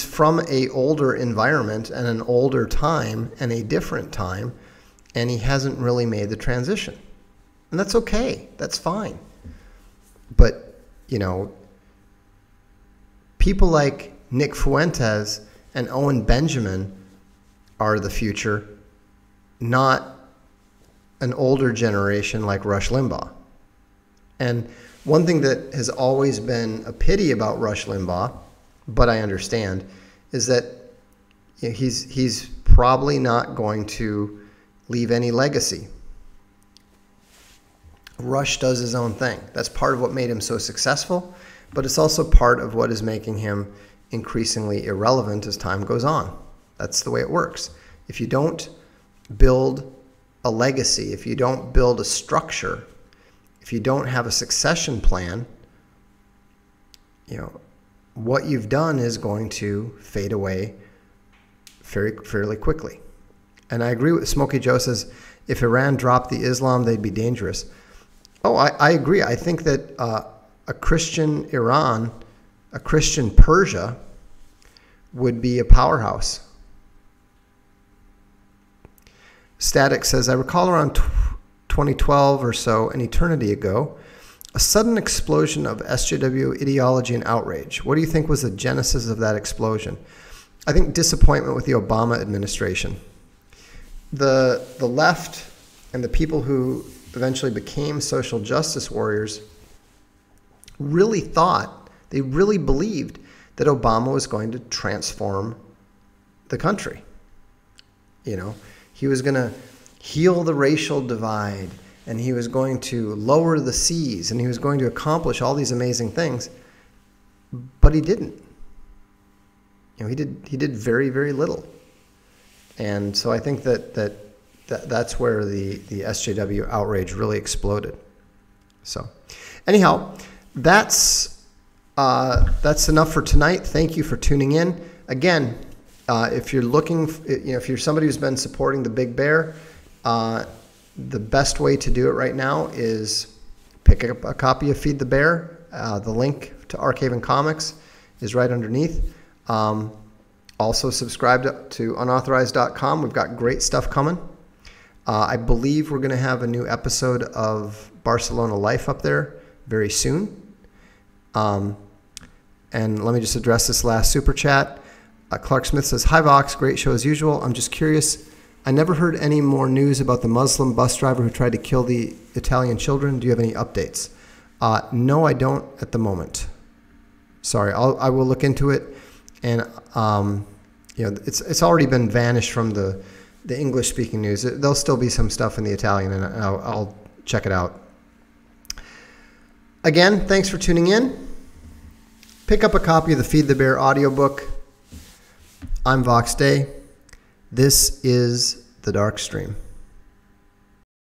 from a older environment and an older time and a different time, and he hasn't really made the transition. And that's okay. That's fine. But, people like Nick Fuentes and Owen Benjamin are the future, not an older generation like Rush Limbaugh. And one thing that has always been a pity about Rush Limbaugh, but I understand, is that he's probably not going to leave any legacy. Rush does his own thing. That's part of what made him so successful, but it's also part of what is making him increasingly irrelevant as time goes on. That's the way it works. If you don't build a legacy, if you don't build a structure, if you don't have a succession plan, what you've done is going to fade away fairly quickly. And I agree with Smokey Joe says, if Iran dropped the Islam, they'd be dangerous. Oh, I agree. I think that a Christian Iran, a Christian Persia would be a powerhouse. Static says, I recall around 2012 or so, an eternity ago, a sudden explosion of SJW ideology and outrage. What do you think was the genesis of that explosion? I think disappointment with the Obama administration. The left and the people who eventually became social justice warriors really thought, they really believed that Obama was going to transform the country. He was going to heal the racial divide, and he was going to lower the seas, and he was going to accomplish all these amazing things. But he didn't. He did very, very little. And so I think that's where the SJW outrage really exploded. So anyhow, that's enough for tonight. Thank you for tuning in. Again, if you're looking, if you're somebody who's been supporting the Big Bear, the best way to do it right now is pick up a copy of Feed the Bear. The link to Arkhaven Comics is right underneath. Also subscribe to unauthorized.com. We've got great stuff coming. I believe we're going to have a new episode of Barcelona Life up there very soon. And let me just address this last super chat. Clark Smith says, hi Vox, great show as usual. I'm just curious, I never heard any more news about the Muslim bus driver who tried to kill the Italian children. Do you have any updates? No, I don't at the moment. Sorry, I will look into it. And it's already been vanished from the English-speaking news. There'll still be some stuff in the Italian, and I'll check it out. Again, thanks for tuning in. Pick up a copy of the Feed the Bear audiobook. I'm Vox Day. This is the Darkstream.